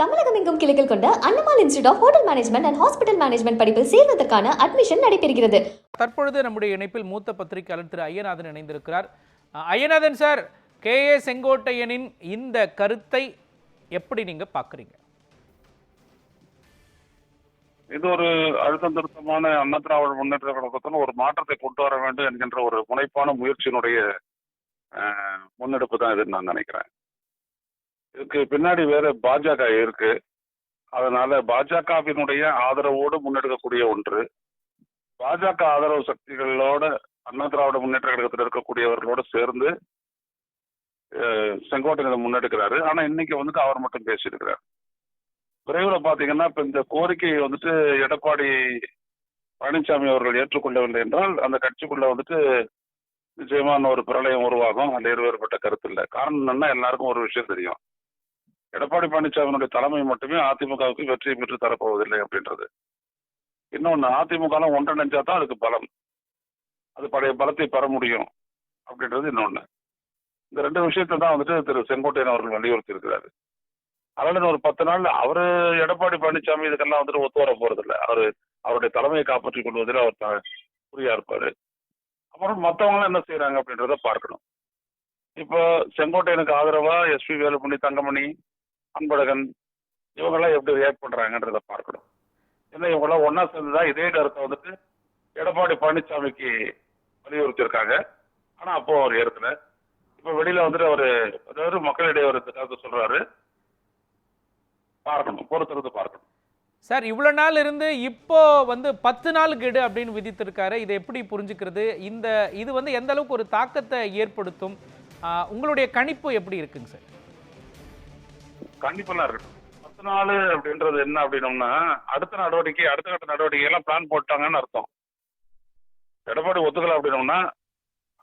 தமிழகம் எங்கும் கிளைகள் கொண்ட Annamal institute of hotel management and hospital management படிப்பில் சேர்வதற்கான அட்மிஷன் நடைபெறுகிறது. தற்பொழுது நம்முடைய இணைப்பில் மூத்த பத்திரிகையாளர் திரு ஐயநாதன் இணைந்திருக்கிறார். Ayyanathan sir, KA. செங்கோட்டையனின் இந்த கருத்தை எப்படி நீங்க பாக்குறீங்க? இது ஒரு அழுத்தம் திருத்தமான அண்ணா திராவிட முன்னேற்ற கழகத்தில் ஒரு மாற்றத்தை கொண்டு வர வேண்டும் என்கின்ற ஒரு முனைப்பான முயற்சியினுடைய முன்னெடுப்பு தான் இதுன்னு நான் நினைக்கிறேன். இதுக்கு பின்னாடி வேற பாஜக இருக்கு. அதனால பாஜகவினுடைய ஆதரவோடு முன்னெடுக்கக்கூடிய ஒன்று, பாஜக ஆதரவு சக்திகளோட அண்ணா திராவிட முன்னேற்ற கழகத்தில் இருக்கக்கூடியவர்களோட சேர்ந்து செங்கோட்டையன் முன்னெடுக்கிறாரு. ஆனா இன்னைக்கு வந்துட்டு அவர் மட்டும் பேசியிருக்கிறார். விரைவில் பாத்தீங்கன்னா இப்ப இந்த கோரிக்கையை வந்துட்டு எடப்பாடி பழனிசாமி அவர்கள் ஏற்றுக்கொள்ளவில்லை என்றால் அந்த கட்சிக்குள்ள வந்துட்டு நிச்சயமான ஒரு பிரளயம் உருவாகும். அதில் வேறுபட்ட கருத்து இல்லை. காரணம் என்னன்னா, எல்லாருக்கும் ஒரு விஷயம் தெரியும், எடப்பாடி பழனிசாமியினுடைய தலைமை மட்டுமே அதிமுகவுக்கு வெற்றியை பெற்று தரப்போவதில்லை அப்படின்றது. இன்னொன்னு, அதிமுக ஒன்றிணைஞ்சா தான் அதுக்கு பலம், அது பழைய பலத்தை பெற முடியும் அப்படின்றது இன்னொன்னு. இந்த ரெண்டு விஷயத்தை தான் வந்துட்டு திரு செங்கோட்டையன் அவர்கள் வலியுறுத்தி இருக்கிறாரு. அதனால ஒரு 10 நாள் அவரு எடப்பாடி பழனிசாமி இதுக்கெல்லாம் வந்துட்டு ஒத்து வர போறது இல்லை. அவருடைய தலைமையை காப்பாற்றிக் கொள்வதில் அவர் குறியா இருப்பாரு. அப்புறம் மற்றவங்க என்ன செய்யறாங்க அப்படின்றத பார்க்கணும். இப்போ செங்கோட்டையனுக்கு ஆதரவா எஸ்.பி. வேலுமணி, தங்கமணி, அன்பழகன் இவங்கெல்லாம் எப்படி ரியாக்ட் பண்றாங்கன்றத பார்க்கணும். ஏன்னா இவங்கெல்லாம் ஒன்னா சேர்ந்துதான் இதே கருத்தை வந்துட்டு எடப்பாடி பழனிசாமிக்கு வலியுறுத்தி இருக்காங்க. ஆனா அப்போ அவர் ஏற்கல. இப்ப வெளியில வந்துட்டு அவரு அதாவது மக்களிடையே ஒரு கருத்தை சொல்றாரு. பார்க்கணும், பொறுத்திருந்து பார்க்கணும். சார், இவ்வளவு நாள் இருந்து இப்போ 10 நாள் கெடு அப்படின்னு விதித்திருக்காரு. இதை எப்படி புரிஞ்சுக்கிறது? இது எந்த அளவுக்கு ஒரு தாக்கத்தை ஏற்படுத்தும்? உங்களுடைய கணிப்பு எப்படி இருக்குங்க சார்? கண்டிப்பெல்லாம் இருக்கட்டும். 10 நாள் அப்படின்றது என்ன அப்படின்னோம்னா, அடுத்த கட்ட நடவடிக்கை எல்லாம் பிளான் போட்டாங்கன்னு அர்த்தம். எடப்பாடி ஒத்துக்கல அப்படின்னோம்னா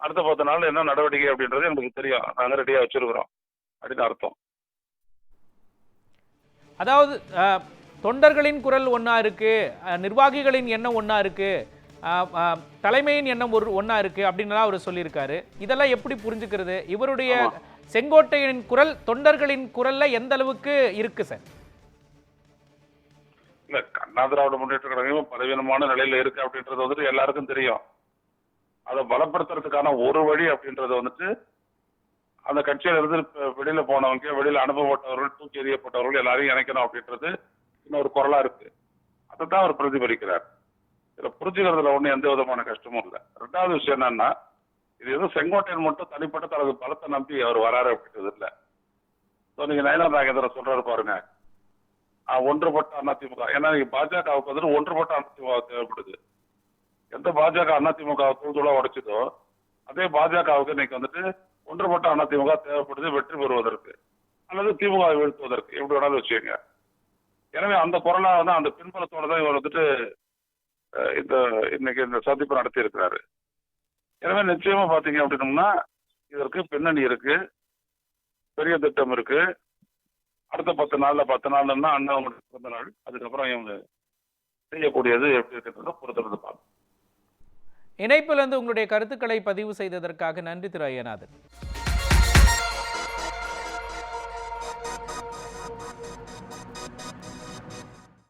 அடுத்த 10 நாள் என்ன நடவடிக்கை அப்படின்றது எனக்கு தெரியும், நாங்க ரெடியா வச்சிருக்கிறோம் அப்படின்னு அர்த்தம். அதாவது தொண்டர்களின் குரல் ஒன்னா இருக்கு, நிர்வாகிகளின் எண்ணம் ஒன்னா இருக்கு, தலைமையின் எண்ணம் ஒன்னா இருக்கு அப்படின்னு அவர் சொல்லியிருக்காரு. இதெல்லாம் எப்படி புரிஞ்சுக்கிறது? இவருடைய செங்கோட்டையனின் குரல் தொண்டர்களின் குரல்ல எந்த அளவுக்கு இருக்கு சார்? இல்ல, அண்ணா திராவிட முன்னேற்ற கழகம் பலவீனமான நிலையில இருக்கு அப்படின்றது வந்துட்டு எல்லாருக்கும் தெரியும். அதை பலப்படுத்துறதுக்கான ஒரு வழி அப்படின்றது வந்துட்டு அந்த கட்சியில இருந்து வெளியில போனவங்க, வெளியில அனுப்பப்பட்டவர்கள், தூக்கி எறியப்பட்டவர்கள் எல்லாரையும் இணைக்கணும் அப்படின்றது இன்னொரு குரலா இருக்கு. அதைத்தான் அவர் பிரதிபலிக்கிறார். இதுல புரிஞ்சுக்கிறதுல ஒண்ணு எந்த விதமான கஷ்டமும் இல்லை. ரெண்டாவது விஷயம் என்னன்னா, இது எதுவும் செங்கோட்டையன் மட்டும் தனிப்பட்ட தனது பலத்தை நம்பி அவர் வராரு அப்படின்றது இல்லை. நீங்க நயனா நாகேந்திரன் சொல்றாரு பாருங்க, ஒன்றுபட்ட அதிமுக. ஏன்னா பாஜகவுக்கு வந்துட்டு ஒன்றுபட்ட அதிமுக தேவைப்படுது. எந்த பாஜக அதிமுக தூதுளா உடைச்சதோ அதே பாஜகவுக்கு இன்னைக்கு வந்துட்டு ஒன்றுபட்ட அதிமுக தேவைப்படுது, வெற்றி பெறுவதற்கு அல்லது திமுக வீழ்த்துவதற்கு, எப்படி வேணாலும் வச்சுக்கோங்க. எனவே அந்த குரலா அந்த பின்புலத்தோட தான் இவர் வந்துட்டு இன்னைக்கு இந்த சந்திப்பு நடத்தி இருக்கிறாரு. எனவே நிச்சயமா பாத்தீங்க அப்படின்னோம்னா இதற்கு பின்னணி இருக்கு, பெரிய திட்டம் இருக்கு. அடுத்த 10 நாள்னா அண்ணாவுடைய பிறந்த நாள், அதுக்கப்புறம் இவங்க செய்யக்கூடியது எப்படி இருக்கிறத பொறுத்திருந்து பார்ப்போம். இணைப்பிலிருந்து உங்களுடைய கருத்துக்களை பதிவு செய்ததற்காக நன்றி திரு ஐயநாதன்.